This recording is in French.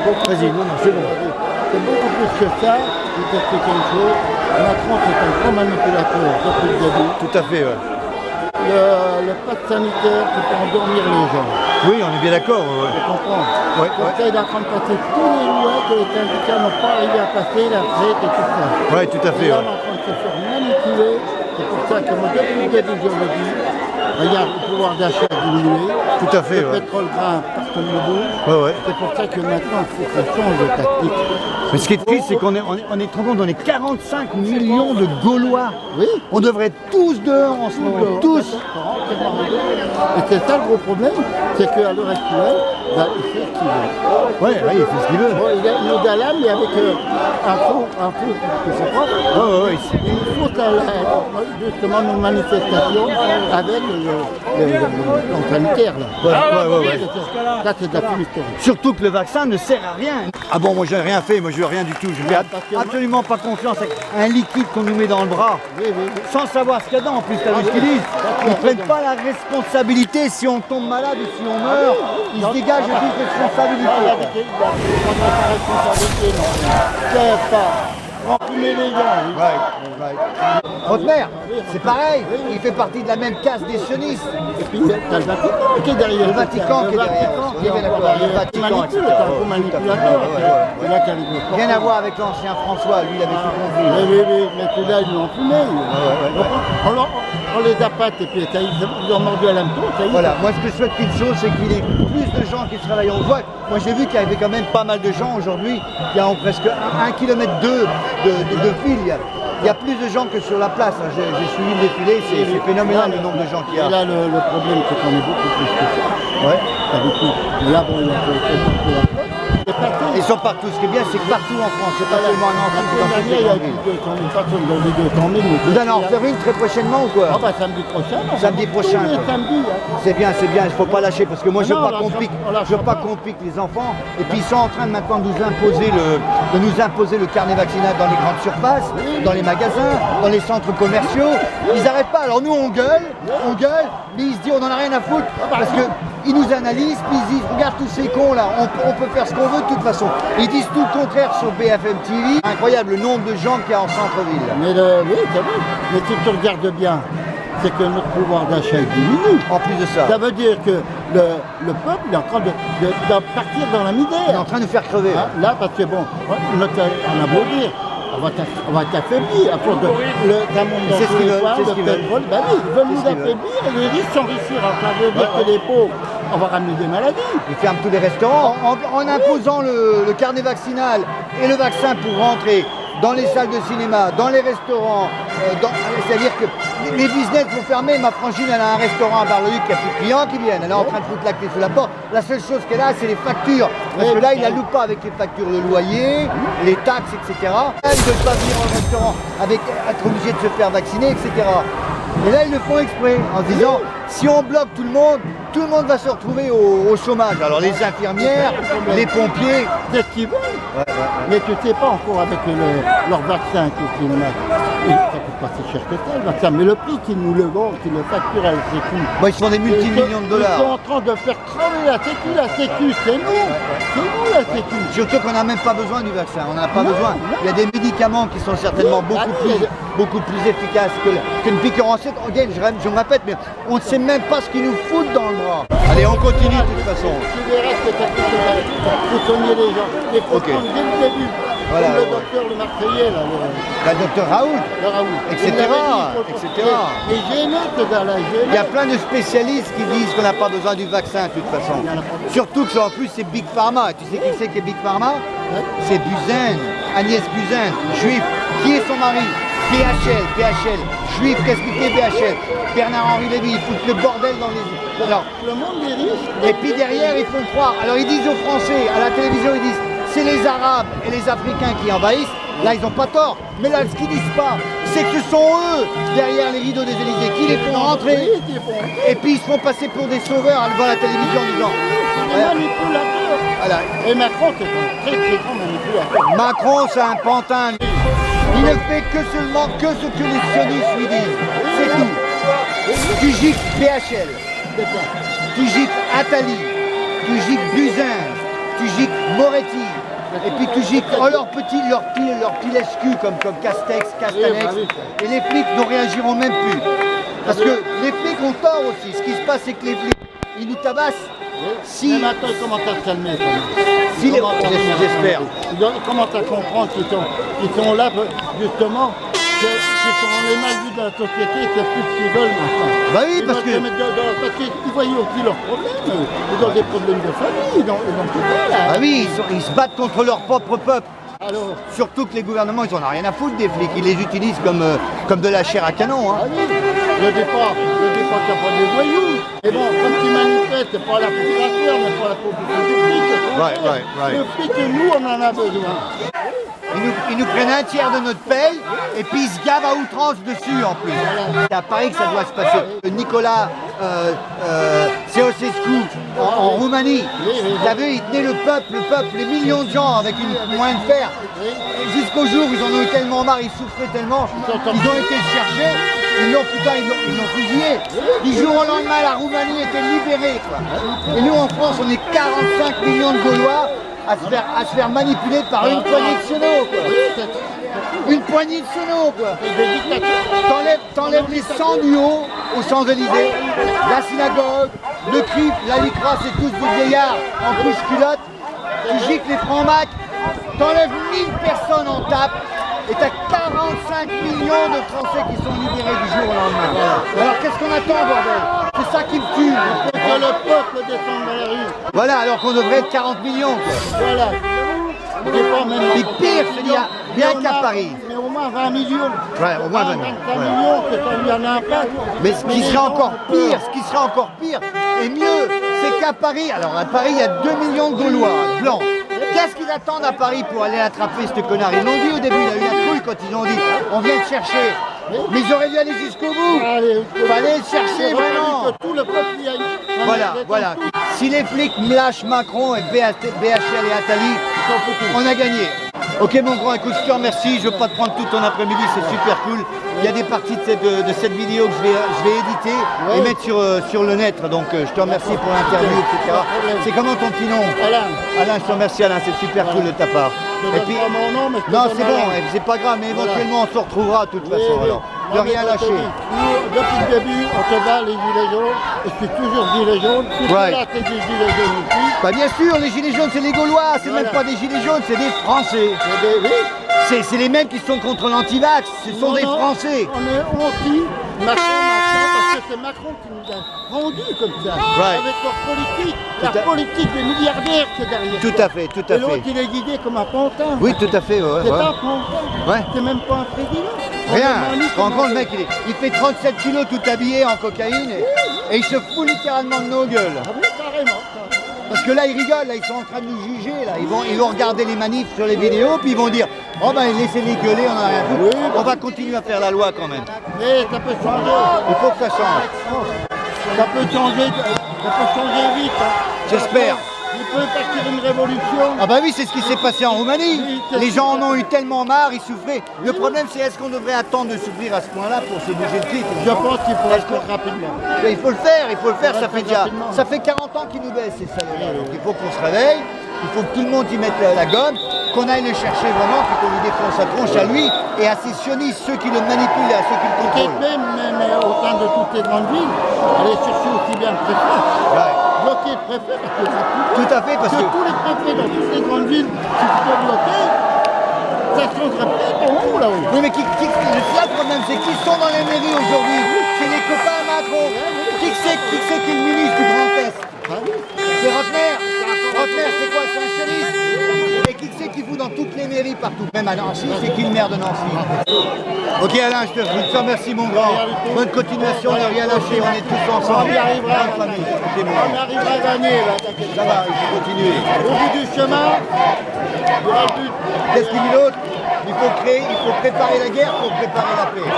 Vas-y, non, c'est bon. C'est beaucoup plus que ça. Je vais t'expliquer une chose. Macron, c'est un grand manipulateur depuis le début. Tout à fait, ouais. Le pass sanitaire, c'est pour endormir les gens. Oui, on est bien d'accord. Tu comprends? Ouais, On essaye d'en train de passer tous les lois que les syndicats n'ont pas arrivé à passer, la retraite et tout ça. Ouais, tout à fait. Et là, Ouais. on est en train de se faire manipuler. C'est pour ça que moi, depuis le début, je le dis, regarde, le pouvoir d'achat a diminué. Tout à fait, Le ouais. pétrole gras, personne ne bouge. Ouais, ouais. C'est pour ça que maintenant, il faut qu'on change de tactique. Mais ce qui est triste, c'est qu'on est, on est, on est 45 millions de Gaulois. Oui. On devrait être tous dehors en ce moment, tous. Et c'est ça le gros problème, c'est qu'à l'heure actuelle, bah, il fait ce qu'il veut. Ouais, ouais, il fait ce qu'il veut. Bon, il nous a là, mais avec un faux que c'est pas. Ouais, ouais, Il faut justement nos manifestations avec le sanitaire. Là. ouais. Ça, c'est de la fumisterie. Surtout que le vaccin ne sert à rien. Ah bon, moi j'ai rien fait, moi je veux rien du tout. Je fais parce que absolument pas confiance à un liquide qu'on nous met dans le bras. Oui. Sans savoir ce qu'il y a dedans, en plus, t'as vu ce qu'ils disent. Ils ne prennent pas la responsabilité si on tombe malade ou si on meurt. Ils se dégagent de toute responsabilité. C'est pas enfumer les gens. Votre mère, c'est pareil. Il fait partie de la même caste des sionistes. Et puis t'as le Vatican qui est derrière. Le Vatican qui est derrière. Le Oui, bien d'accord. Le Vatican, etc. C'est un gros manipulateur. C'est là qu'il y a les gros. Rien à voir avec l'ancien François, lui il avait tout compris. Oui, mais celui-là, ils l'ont fumé. On les appâte et puis ils ont mordu à l'hameçon. Voilà, moi ce que je souhaite qu'une chose, c'est qu'il y ait plus de gens qui se réveillent. On voit, moi j'ai vu qu'il y avait quand même pas mal de gens aujourd'hui. Il y a presque 1,2 km de fil. Il y a plus de gens que sur la place. J'ai suivi le défilé, c'est phénoménal le nombre de gens qu'il y a. Et là, le problème, c'est qu'on est beaucoup plus que ça. Ouais. Pas beaucoup. Là, bon, il y a Ils sont partout. Ce qui est bien, c'est que partout en France, c'est pas seulement en France, c'est dans toutes les il y a grandes villes. plus de 200 000 personnes dans les 200 000. Vous allez en refaire une très prochainement ou quoi? Ah bah samedi prochain. Samedi prochain. Tous les samedis. C'est bien, il ne faut pas lâcher parce que moi je veux Non, pas on lâche pas. qu'on pique les enfants. Et puis ils sont en train de maintenant de nous imposer le carnet vaccinal dans les grandes surfaces, dans les magasins, dans les centres commerciaux. Ils n'arrêtent pas. Alors nous on gueule, mais ils se disent on n'en a rien à foutre parce que ils nous analysent, puis ils disent regarde tous ces cons là, on peut faire ce qu'on veut de toute façon. Ils disent tout le contraire sur BFM TV. Incroyable le nombre de gens qu'il y a en centre-ville. Mais oui, c'est vrai. Mais si tu regardes bien, c'est que notre pouvoir d'achat diminue. En plus de ça, Ça veut dire que le peuple est en train de partir dans la il est misère. en train de nous faire crever. Hein, là, parce que bon, on a beau dire, on va t'affaiblir à cause de d'un monde dans C'est ce tous qu'ils les veulent, coins, c'est ce de qu'ils veulent. pétrole. Ben oui, ils veulent nous ce qu'ils veulent. affaiblir et les riches s'enrichir. Alors ça veut dire que les pauvres, on va ramener des maladies. Ils ferment tous les restaurants en imposant le carnet vaccinal et le vaccin pour rentrer dans les salles de cinéma, dans les restaurants. C'est-à-dire que les business vont fermer. Ma frangine, elle a un restaurant à Bar-le-Duc, il n'y a plus de clients qui viennent. Elle est en train de foutre la clé sous la porte. La seule chose qu'elle a, c'est les factures. Parce que là, il la loupe pas avec les factures de loyer, les taxes, etc. Là, ils ne veulent pas venir au restaurant avec être obligé de se faire vacciner, etc. Et là, ils le font exprès en se disant, si on bloque tout le monde va se retrouver au chômage. Alors les infirmières, les pompiers, C'est ce qu'ils veulent. Mais tu sais pas encore avec leur vaccin qui le mettent. Et ça coûte pas si cher que ça le vaccin. Mais le prix qu'ils nous le vendent, qu'ils le facturent à la Sécu. bon, ils se font des multimillions de Ils dollars. sont en train de faire crever la Sécu. La Sécu, c'est nous. C'est nous la Sécu. Surtout qu'on n'a même pas besoin du vaccin, on n'en a pas Non, besoin. non. Il y a des médicaments qui sont certainement beaucoup plus efficaces qu'une piqûre en sec. Again, je me répète, mais on ne sait même pas ce qu'ils nous foutent dans le bras. Allez, on continue de toute façon. Tu verras que ça faut soigner les gens. Il faut Ok. prendre dès le début. Voilà, Comme le ouais. docteur, le Marseillais, là, La docteur Raoult, le Raoult. etc., Il l'avait dit, il faut etc. Et gêneux, ce gars-là, gêneux. il y a plein de spécialistes qui disent qu'on n'a pas besoin du vaccin de toute façon. Surtout que en plus c'est Big Pharma. Tu sais qui c'est qui est Big Pharma? C'est Buzyn, Agnès Buzyn, juif. Qui est son mari? PHL, juif, qu'est-ce qu'il fait PHL? Bernard-Henri Lévy, ils foutent le bordel dans les... Alors, Le monde des riches. et puis derrière, ils font croire. Alors ils disent aux Français, à la télévision, ils disent c'est les Arabes et les Africains qui envahissent. Là, ils n'ont pas tort. Mais là, ce qu'ils disent pas, c'est que ce sont eux, derrière les rideaux des Élysées, qui les font rentrer. Et puis ils se font passer pour des sauveurs devant la télévision en disant... C'est des manipulateurs. Voilà. Et Macron, c'est un très très grand manipulateur. Macron, c'est un pantin. Il ne fait que ce que les sionistes lui disent. C'est tout. Tu gifles PHL, tu gifles Attali, tu gifles Buzyn, tu gicles Moretti. Et puis tu gicles leur petit LSQ comme Castex, Castanex. Et les flics ne réagiront même plus. Parce que les flics ont tort aussi. Ce qui se passe, c'est que les flics, ils nous tabassent. Si... Mais maintenant, ils commencent à se calmer. Si les... J'espère. Ils commencent à comprendre qu'ils sont là, justement, qu'ils sont les mal vus de la société, c'est plus ce qu'ils veulent maintenant. Bah oui, parce que... Parce qu'ils voient aussi leurs problèmes. Ils ont des problèmes de famille, ils ont tout ça, là. Ah oui, ils se battent contre leur propre peuple. Alors, surtout que les gouvernements, ils en ont rien à foutre des flics. Ils les utilisent comme de la chair à canon. Hein. Ah oui, le départ, c'est pas des voyous. Et bon, comme tu manifestes, c'est pas la population, mais pas la population du flic. Ouais. Le flic, nous, on en a besoin. Ils nous prennent un tiers de notre paye et puis ils se gavent à outrance dessus en plus. C'est à Paris que ça doit se passer. Nicolas Ceausescu en Roumanie, vous avez vu, il tenait le peuple, les millions de gens avec une moyen de fer. Jusqu'au jour où ils en ont eu tellement marre, ils souffraient tellement, ils ont été le chercher, ils l'ont fusillé. Du jour au lendemain, la Roumanie était libérée. Quoi. Et nous en France, on est 45 millions de Gaulois à se faire manipuler par une poignée de sonos, quoi. Une poignée de sonos, quoi. T'enlèves les 100 du haut aux Champs-Élysées, la synagogue, le CRIF, la LICRA, c'est tous des vieillards en couche-culotte. Tu gicles les francs-macs, t'enlèves 1000 personnes en tape et t'as 45 millions de Français qui sont libérés du jour au lendemain. Alors qu'est-ce qu'on attend, bordel? C'est ça qui me tue. Que le peuple descende dans la rue. Voilà, alors qu'on devrait être 40 millions, quoi. Voilà. Mais pire, je veux dire, bien qu'à Paris. Mais au moins 20 millions. Ouais, au moins 20 millions. 25 millions, que ça lui en a un impact. Mais ce qui serait encore pire, et mieux, c'est qu'à Paris, alors à Paris, il y a 2 millions de Gaulois blancs. Qu'est-ce qu'ils attendent à Paris pour aller attraper ce connard? Ils l'ont dit au début, il a eu la trouille quand ils ont dit on vient te chercher. Mais ils auraient dû aller jusqu'au bout. Fallait le chercher vraiment. Que tout le peuple y aille. Voilà. Si les flics me lâchent Macron et BHL et Attali, on a gagné. Ok mon grand, écoute, je te remercie, je ne veux pas te prendre tout ton après-midi, c'est super cool. Il y a des parties de cette vidéo que je vais éditer et mettre sur le net, donc je te remercie pour l'interview, etc. C'est comment ton petit nom? Alain, je te remercie Alain, c'est super cool de ta part. Et puis, non c'est bon, c'est pas grave, mais éventuellement on se retrouvera de toute façon alors. De rien lâcher. Depuis le début, on te bat les gilets jaunes, et je suis toujours gilet jaune. Tout là, c'est des gilets jaunes aussi. Bah bien sûr, les gilets jaunes, c'est les Gaulois, c'est même pas des gilets jaunes, c'est des Français. C'est les mêmes qui sont contre l'anti-vax, ce sont des Français. On est anti-Macron maintenant, parce que c'est Macron qui nous a rendus comme ça. Avec leur politique, la politique des milliardaires qui est derrière. Tout à fait. Et l'autre, il est guidé comme un pantin. Oui, tout à fait. C'est un pantin, c'est même pas un président. Rien, en gros le mec il fait 37 kilos tout habillé en cocaïne et il se fout littéralement de nos gueules. Ah oui, carrément. Parce que là ils rigolent, là, ils sont en train de nous juger, là. Ils vont regarder les manifs sur les vidéos puis ils vont dire oh ben laissez-les gueuler, on a rien à foutre. On va continuer à faire la loi quand même. Mais ça peut changer. Il faut que ça change. Ça peut changer vite. J'espère. Il peut partir une révolution. Ah bah oui, c'est ce qui s'est passé en Roumanie. Les gens en ont eu tellement marre, ils souffraient. Le problème c'est est-ce qu'on devrait attendre de souffrir à ce point-là pour se bouger le titre? Je pense qu'il faut le faire rapidement. Il faut le faire, ça fait 40 ans qu'ils nous baissent ces salauds-là. Donc il faut qu'on se réveille, il faut que tout le monde y mette la gomme, qu'on aille le chercher vraiment, puis qu'on lui défonce sa tronche à lui et à ses sionistes, ceux qui le manipulent et à ceux qui le contrôlent. Même au sein de toutes les grandes villes, aller chercher aussi bien le préfet. Bloquer le préfet parce que tout à fait, parce que tous les préfets dans toutes les grandes villes, si tu peux bloquer, ça changerait peut-être en haut là-haut. Oui, mais le problème, c'est qu'ils sont dans les mairies aujourd'hui. C'est les copains à Macron. Qui c'est qui est le ministre du Grand Est? C'est Rotner. Rotner, c'est quoi? C'est un sioniste. Et qui c'est qui fout dans toutes les mairies partout? Même à Nancy, c'est qui le maire de Nancy? Ok Alain, je te remercie mon grand. Bonne continuation, ne rien lâcher, on est tous ensemble. On y arrivera. On arrivera à gagner là, t'inquiète. Ça va, il faut continuer. Au bout du chemin, il y aura le but. Qu'est-ce qu'il dit l'autre? Il faut préparer la guerre pour préparer la paix.